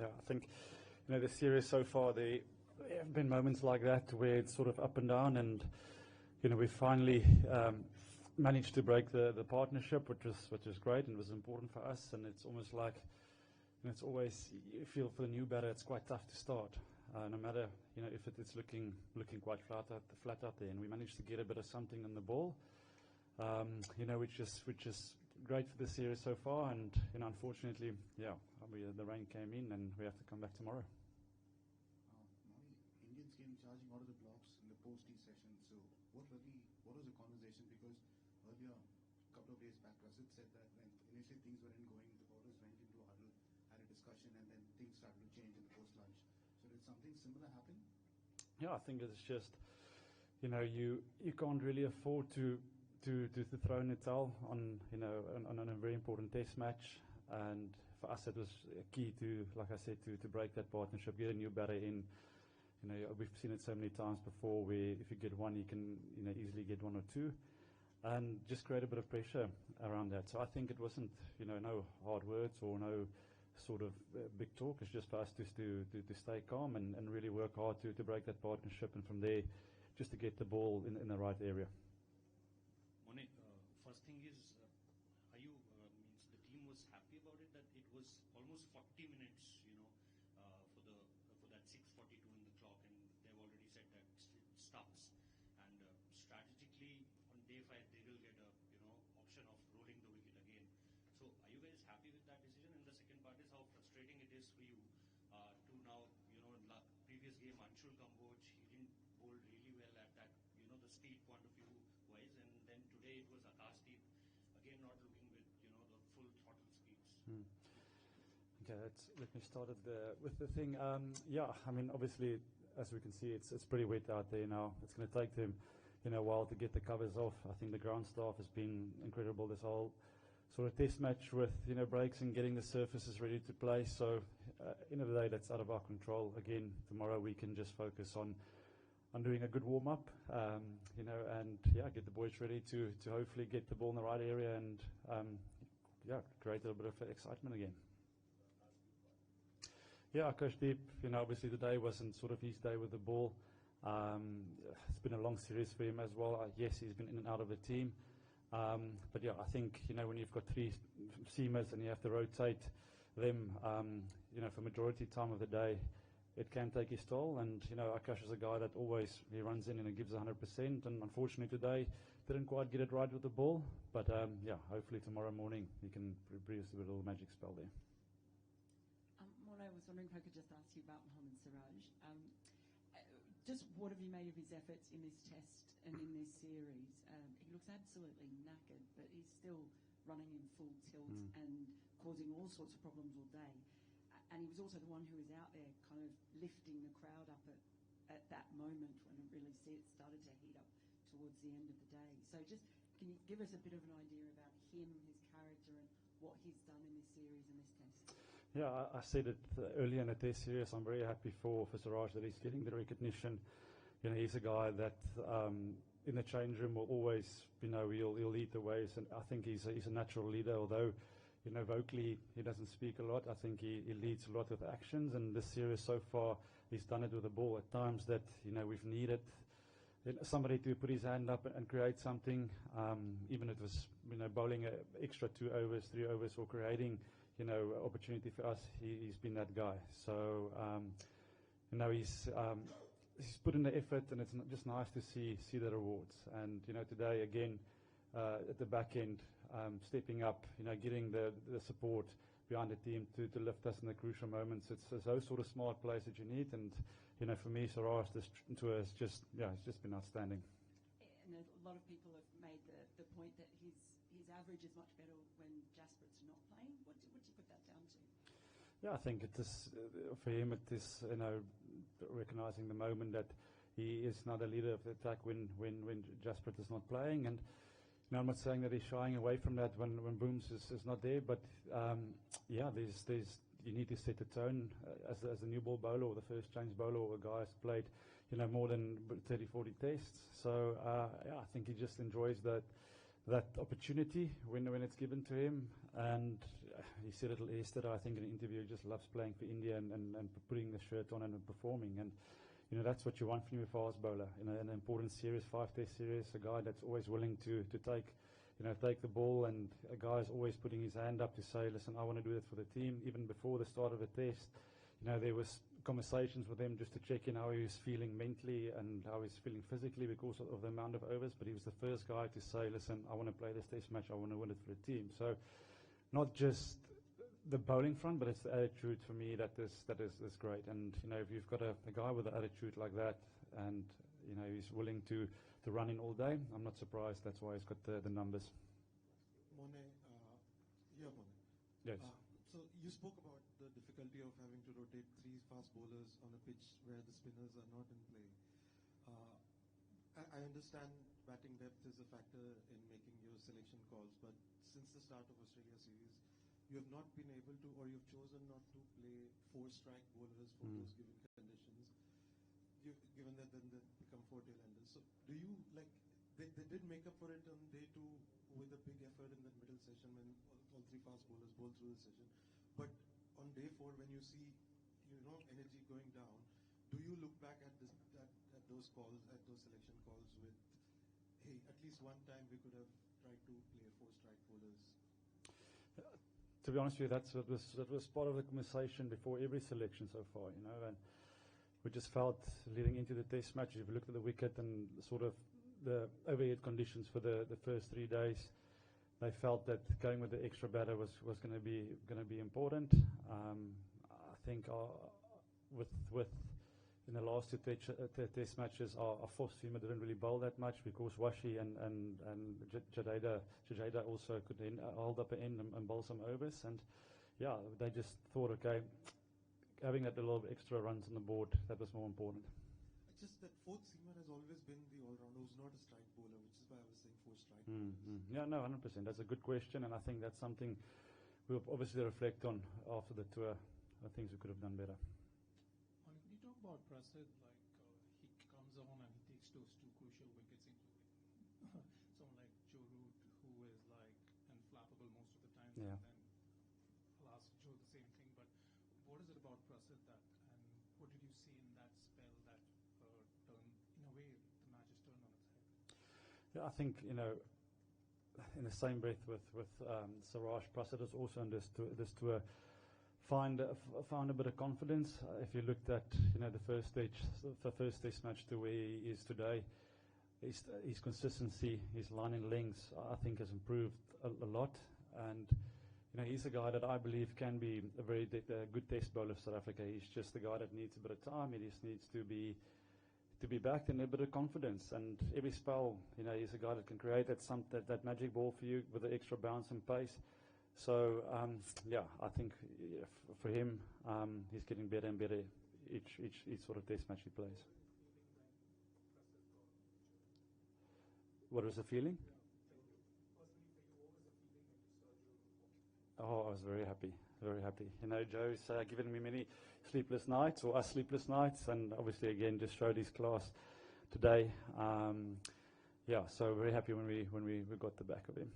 Yeah, I think, the series so far, there have been moments like that where it's sort of up and down, and we finally managed to break the partnership, which was great and was important for us. And it's almost like, it's always, you feel for the new batter, it's quite tough to start, no matter if it's looking quite flat out there. And we managed to get a bit of something on the ball, which is great for the series so far. And unfortunately, the rain came in, and we have to come back tomorrow. Indians came charging out of the blocks in the post-tee session. So what was the conversation? Because earlier, a couple of days back, Rasid said that when initially things weren't going, the bowlers went into a huddle, had a discussion, and then things started to change in the post-lunch. So did something similar happen? Yeah, I think it's just, you can't really afford to throw in the towel on a very important test match. And for us, it was key to, like I said, to break that partnership, get a new batter in. We've seen it so many times before where if you get one, you can easily get one or two, and just create a bit of pressure around that. So I think it wasn't no hard words or no sort of big talk. It's just for us just to stay calm and really work hard to break that partnership, and from there just to get the ball in the right area. Morne, first thing is, means the team was happy about it, that it was almost 40 minutes, for that 6:42 in the clock, and they've already said that it stops. And strategically, on day 5, they will get a option of rolling the wicket again. So, are you guys happy with that decision? And the second part is how frustrating it is for you to now, in previous game, Anshul Kamboj, he didn't bowl really well at that, the speed point of view wise, and then today it was Akashdeep, again not looking with, the full throttle speeds. Okay, let me start with the thing. Obviously, as we can see, it's pretty wet out there now. It's going to take them, a while to get the covers off. I think the ground staff has been incredible this whole sort of test match with, breaks and getting the surfaces ready to play. So, end of the day, that's out of our control. Again, tomorrow we can just focus on doing a good warm-up, and get the boys ready to hopefully get the ball in the right area and, create a little bit of excitement again. Yeah, Akashdeep, obviously today wasn't sort of his day with the ball. It's been a long series for him as well. Yes, he's been in and out of the team. But yeah, I think, when you've got 3 seamers and you have to rotate them, for majority time of the day, it can take his toll. And, Akash is a guy that always, he runs in and he gives 100%. And unfortunately today, didn't quite get it right with the ball. But hopefully tomorrow morning, he can bring us a little magic spell there. Morne, I was wondering if I could just ask you about Mohammad Siraj. Just what have you made of his efforts in this test and in this series? He looks absolutely knackered, but he's still running in full tilt and causing all sorts of problems all day. And he was also the one who was out there kind of lifting the crowd up at that moment when it really started to heat up towards the end of the day. So just, can you give us a bit of an idea about him, his character, and what he's done in this series and this test? Yeah, I said it earlier in the test series. I'm very happy for Siraj that he's getting the recognition. He's a guy that in the change room will always, he'll lead the ways, and I think he's a natural leader. Although, vocally he doesn't speak a lot. I think he leads a lot with actions, and this series so far he's done it with the ball at times that we've needed somebody to put his hand up and create something. Even if it was bowling an extra 2 overs, 3 overs, or creating opportunity for us, he's been that guy. So he's put in the effort, and it's just nice to see the rewards. And today again at the back end, stepping up, getting the support behind the team to lift us in the crucial moments. It's those sort of smart plays that you need. And for me, Siraj, this tour has it's just been outstanding. And a lot of people have made the point that his average is much better when Jasper's not playing. What do you put that down to? Yeah, I think it is, for him, it is, recognizing the moment that he is not a leader of the attack when Jasper is not playing. And I'm not saying that he's shying away from that when Booms is not there, but there's you need to set the tone as a new ball bowler or the first change bowler or a guy who's played more than 30-40 tests. So I think he just enjoys the that opportunity when it's given to him. And he said it yesterday, I think, in an interview, he just loves playing for India and putting the shirt on and performing. And, you know, that's what you want from your fast bowler. You know, an important series, 5-test series, a guy that's always willing to take the ball, and a guy's always putting his hand up to say, listen, I want to do it for the team. Even before the start of the test, you know, there was conversations with him just to check in how he was feeling mentally and how he's feeling physically because of the amount of overs. But he was the first guy to say, listen, I want to play this test match, I want to win it for the team. So not just the bowling front, but it's the attitude for me that is great. And, you know, if you've got a guy with an attitude like that, and, you know, he's willing to run in all day, I'm not surprised. That's why he's got the numbers. Morne, Morne. Yes. So you spoke about the difficulty of having to rotate 3 fast bowlers on a pitch where the spinners are not in play. I understand batting depth is a factor in making your selection calls, but since the start of Australia series, you have not been able to, or you've chosen not to play 4-strike bowlers for those given conditions, given that then they become 4 tail-enders. So do you, like, they did make up for it on day 2 with a big effort in that middle session when all 3 fast bowlers bowled through the session. But on day 4, when you see, you know, energy going down, do you look back at those calls, at those selection calls with, hey, at least one time we could have tried to play 4-strike bowlers? To be honest with you, that was part of the conversation before every selection so far, you know, and we just felt leading into the test match, if you looked at the wicket and sort of the overhead conditions for the first 3 days, they felt that going with the extra batter was going to be important. I think with in the last 2 test matches, our fourth seamer didn't really bowl that much because Washi and Jadeja also could hold up an end and bowl some overs. And yeah, they just thought, okay, having that little extra runs on the board, that was more important. It's just that fourth seamer has always been the all-rounder who's not a strike bowler, which is why I was saying 4-strike. Yeah, no, 100%. That's a good question, and I think that's something we'll obviously reflect on after the tour. Things we could have done better. Can you talk about Prasid? Like he comes on and he takes those 2 crucial wickets into someone like Joe Root, who is like unflappable most of the time. Yeah. And then I'll ask Joe the same thing. But what is it about Prasid that, and what did you see in that spell that turned, in a way, the match has turned on its head? Yeah, I think, you know, in the same breath with Siraj, Prasid has also on this tour found a bit of confidence. If you looked at, you know, the first test match to where he is today, his consistency, his line and lengths, I think has improved a lot. And, you know, he's a guy that I believe can be a very good test bowler for South Africa. He's just the guy that needs a bit of time. He just needs to be backed in a bit of confidence. And every spell, you know, he's a guy that can create that magic ball for you with the extra bounce and pace. So, yeah, I think for him, he's getting better and better each sort of test match he plays. What was the feeling? Oh, I was very happy, very happy. You know, Joe's given me many sleepless nights, or us sleepless nights, and obviously again just showed his class today. Yeah, so very happy when we got the back of him.